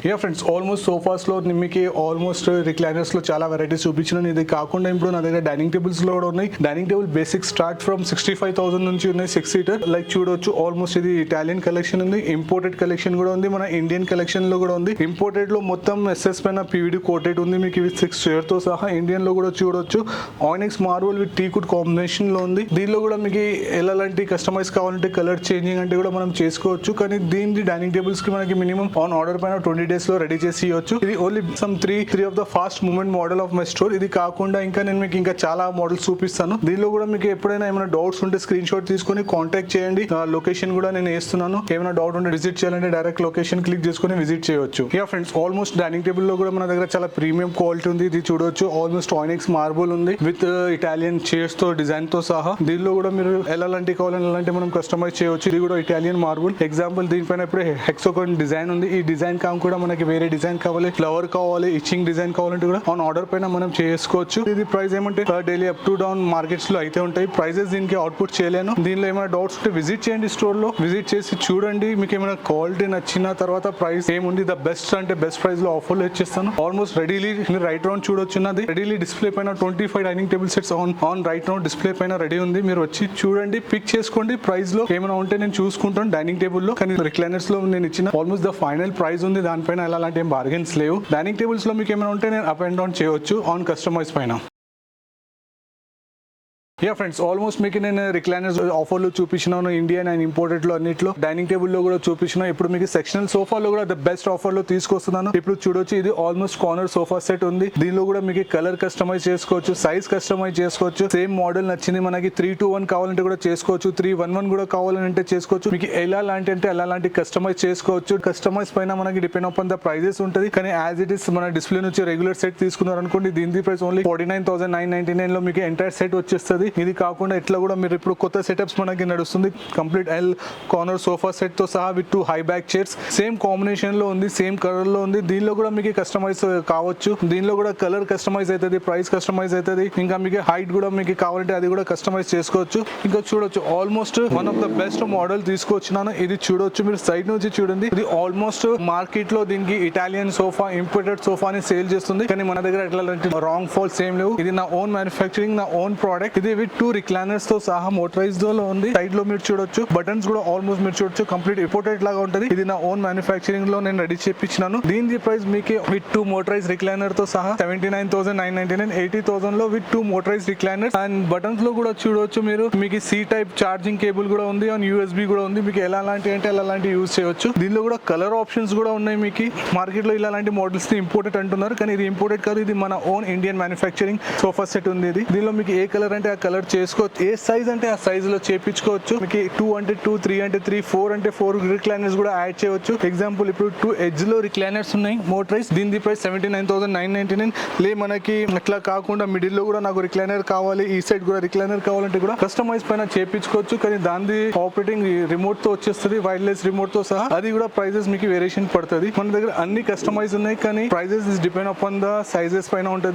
Yeah friends, almost సోఫాస్లో మీకు almost రిక్లైనర్స్లో చాలా varieties చూపించినాను. ఇది కాకుండా ఇప్పుడు నా దగ్గర డైనింగ్ టేబుల్స్లో కూడా ఉన్నాయి. Dining table basic start from 65,000 నుంచి ఉన్నాయి. 6 సీటర్ లైక్ చూడొచ్చు. ఆల్మోస్ట్ ఇది ఇటాలియన్ కలెక్షన్ ఉంది, ఇంపోర్టెడ్ కలెక్షన్ కూడా ఉంది, మన ఇండియన్ కలెక్షన్ లో కూడా ఉంది. ఇంపోర్టెడ్ లో మొత్తం ఎస్ఎస్ పైన పీవీడీ కోటెడ్ ఉంది మీకు. ఇవి 6 చైర్ తో సహా ఇండియన్ లో కూడా చూడొచ్చు. ఆయినెక్స్ మార్బుల్ విత్ టీకుడ్ కాంబినేషన్ లో ఉంది. దీనిలో కూడా మీకు ఎలాంటి కస్టమైజ్ కావాలంటే కలర్ చేంజింగ్ అంటే కూడా మనం చేసుకోవచ్చు. కానీ దీని డైనింగ్ టేబుల్స్ కి మనకి మినిమం ఆన్ ఆర్డర్ పైన 20 డేస్ లో రెడీ చేసి ఇవ్వచ్చు. ఇది only some three of the fast movement model of my store. ఇది కాకుండా ఇంకా నేను మీకు ఇంకా చాలా మోడల్స్ చూపిస్తాను. దీనిలో కూడా మీకు ఎప్పుడైనా ఏమైనా డౌట్స్ ఉంటే స్క్రీన్ షాట్ తీసుకొని కాంటాక్ట్ చేయండి. లొకేషన్ కూడా నేను వేస్తున్నాను. ఏమైనా డౌట్ ఉంటే విజిట్ చేయాలంటే డైరెక్ట్ లొకేషన్ క్లిక్ చేసుకొని విజిట్ చేయవచ్చు. Yeah friends, almost dining table లో కూడా మన దగ్గర చాలా ప్రీమియం క్వాలిటీ ఉంది. ఇది చూడొచ్చు. ఆల్మోస్ట్ ఆయినెక్స్ మార్బుల్ ఉంది విత్ ఇటాలియన్ చైర్స్ తో డిజైన్ తో సహా. దీనిలో కూడా మీరు ఎలాంటి కావాలని అలాంటి మనం కస్టమైజ్ చేయవచ్చు. ఇది కూడా ఇటాలియన్ మార్బుల్. ఎగ్జాంపుల్ దీనిపైన ఇప్పుడు హెక్సోగన్ డిజైన్ ఉంది. ఈ డిజైన్ కామ్ కూడా మనకి వేరే డిజైన్ కావాలి, ఫ్లవర్ కావాలి, ఇచ్చింగ్ డిజైన్ కావాలంటే కూడా ఆన్ ఆర్డర్ పైన మనం చేసుకోవచ్చు. ఇది ప్రైస్ ఏమంటే daily up to down markets లో అయితే ఉంటాయి. ప్రైజెస్ దీనికి అవుట్పుట్ చేయలేను. దీనిలో ఏమైనా డౌట్స్ ఉంటే విజిట్ చేయండి, స్టోర్ లో విజిట్ చేసి చూడండి. మీకు ఏమైనా క్వాలిటీ నచ్చిన తర్వాత ప్రైస్ ఏముంది ద బెస్ట్ అంటే బెస్ట్ ప్రైస్ లో ఆఫర్ లో ఇచ్చేస్తాను. ఆల్మోస్ట్ రెడీలీ మీరు రైట్ రౌండ్ చూడొచ్చున్నది. రెడీలీ డిస్ప్లే పైన 25 dining table sets on right round display పైన రెడీ ఉంది. మీరు వచ్చి చూడండి, పిక్ చేసుకోండి. ప్రైస్ లో ఏమైనా ఉంటే నేను చూసుకుంటాను డైనింగ్ టేబుల్ లో. కానీ రిక్లైనర్స్ లో నేను ఇచ్చిన ఆల్మోస్ట్ ద ఫైనల్ ప్రైస్ ఉంది. దానిపైన ఎలాంటి ఏం బార్గెన్స్ లేవు. డైనింగ్ టేబుల్స్ లో మీకు ఏమైనా ఉంటే నేను అప్ అండ్ డౌన్ చేయవచ్చు ఆన్ కస్టమైజ్ పైన. యా ఫ్రెండ్స్, ఆల్మోస్ట్ మీకు నేను రిక్లైనర్స్ ఆఫర్లు చూపించినాను. ఇండియన్ అండ్ ఇంపోర్టెడ్ లో అన్నిట్లో. డైనింగ్ టేబుల్ లో కూడా చూపించిన. ఇప్పుడు మీకు సెక్షనల్ సోఫాలో కూడా ద బెస్ట్ ఆఫర్ లో తీసుకొస్తున్నాను. ఇప్పుడు చూడొచ్చు. ఇది ఆల్మోస్ట్ కార్నర్ సోఫా సెట్ ఉంది. దీనిలో కూడా మీకు కలర్ కస్టమైజ్ చేసుకోవచ్చు, సైజ్ కస్టమైజ్ చేసుకోవచ్చు. సేమ్ మోడల్ నచ్చింది మనకి 3-2-1 కావాలంటే కూడా చేసుకోవచ్చు, 3-1-1 కూడా కావాలంటే చేసుకోవచ్చు. మీకు ఎలాంటి కస్టమైజ్ చేసుకోవచ్చు. కస్టమైజ్ పైన మనకి డిపెండ్ అపాన్ ద ప్రైజెస్ ఉంటుంది. కానీ యాజ్ ఇట్ ఇస్ మన డిస్ప్లే నుంచి రెగ్యులర్ సెట్ తీసుకున్నారు అనుకోండి, దీని ప్రైస్ ఓన్లీ 49,999 లో మీకు ఎంటైర్ సెట్ వచ్చేస్తుంది. ఇది కాకుండా ఇట్లా కూడా మీరు ఇప్పుడు కొత్త సెటప్స్ మనకి నడుస్తుంది. Complete L corner sofa set తో సహా with 2 high back chairs. Same combination లో ఉంది, సేమ్ కలర్ లో ఉంది. దీనిలో కూడా మీకు కస్టమైజ్ కావచ్చు. దీనిలో కూడా కలర్ కస్టమైజ్ అవుతుంది, ప్రైస్ కస్టమైజ్ అవుతుంది. ఇంకా మీకు హైట్ కూడా మీకు కావాలంటే అది కూడా కస్టమైజ్ చేసుకోవచ్చు. ఇంకా చూడొచ్చు. Almost one of the best model తీసుకొచ్చినాను. ఇది చూడొచ్చు. మీరు సైడ్ నుంచి చూడండి. ఇది ఆల్మోస్ట్ మార్కెట్ లో దీనికి ఇటాలియన్ సోఫా, ఇంపోర్టెడ్ సోఫా అని సేల్ చేస్తుంది. కానీ మన దగ్గర ఎట్లాంటి రాంగ్ ఫాల్స్ ఏం లేవు. ఇది నా ఓన్ మ్యానుఫ్యాక్చరింగ్, నా ఓన్ ప్రోడక్ట్. ఇది విత్ 2 రిక్లైనర్స్ తో సహా మోటరైజ్డ్ లో ఉంది. సైడ్ లో మీరు చూడొచ్చు. బటన్స్ కూడా ఆల్మోస్ట్ మీరు చూడొచ్చు కంప్లీట్ ఇంపోర్టెడ్ లాగా ఉంటుంది. ఇది నా ఓన్ మ్యానుఫ్యాక్చరింగ్ లో నేను రెడీ చేపించినాను. దీని ప్రైస్ మీకు విత్ 2 మోటరైజ్ రిక్లైనర్ తో సహా 79,999, 80,000 లో with 2 motorise recliners. And buttons లో కూడా చూడొచ్చు మీరు. మీకు సి టైప్ ఛార్జింగ్ కేబుల్ కూడా ఉంది, అండ్ యూఎస్బి కూడా ఉంది. మీకు ఎలాంటి అంటే అలాంటి యూజ్ చేయవచ్చు. దీనిలో కూడా కలర్ ఆప్షన్స్ కూడా ఉన్నాయి. మీకు మార్కెట్ లో ఇలాంటి మోడల్స్ ని ఇంపోర్టెడ్ అంటున్నారు, కానీ ఇది ఇంపోర్టెడ్ కాదు. ఇది మన own Indian manufacturing sofa set ఉంది. దీనిలో మీకు ఏ కలర్ అంటే ఆ కలర్ చేసుకోవచ్చు, ఏ సైజ్ అంటే ఆ సైజ్ లో చేపించుకోవచ్చు. మీకు 2 అంటే 2, 3 అంటే 3, 4 అంటే 4 రిక్లైనర్స్ కూడా యాడ్ చేయవచ్చు. ఎగ్జాంపుల్ ఇప్పుడు 2 ఎడ్జ్ లో రిక్లైనర్స్ ఉన్నాయి మోటరైజ్. దీని ప్రైస్ 79,999. లే మనకి అట్లా కాకుండా మిడిల్ లో కూడా నాకు రిక్లైనర్ కావాలి, ఈ సైడ్ కూడా రిక్లైనర్ కావాలంటే కూడా కస్టమైజ్ పైన చేపించుకోవచ్చు. కానీ దాని ఆపరేటింగ్ రిమోట్ తో వచ్చేస్తుంది, వైర్లెస్ రిమోట్ తో సహా. అది కూడా ప్రైజెస్ మీకు వేరియేషన్ పడుతుంది. మన దగ్గర అన్ని కస్టమైజ్ ఉన్నాయి, కానీ prices depend upon the sizes పైన ఉంటుంది.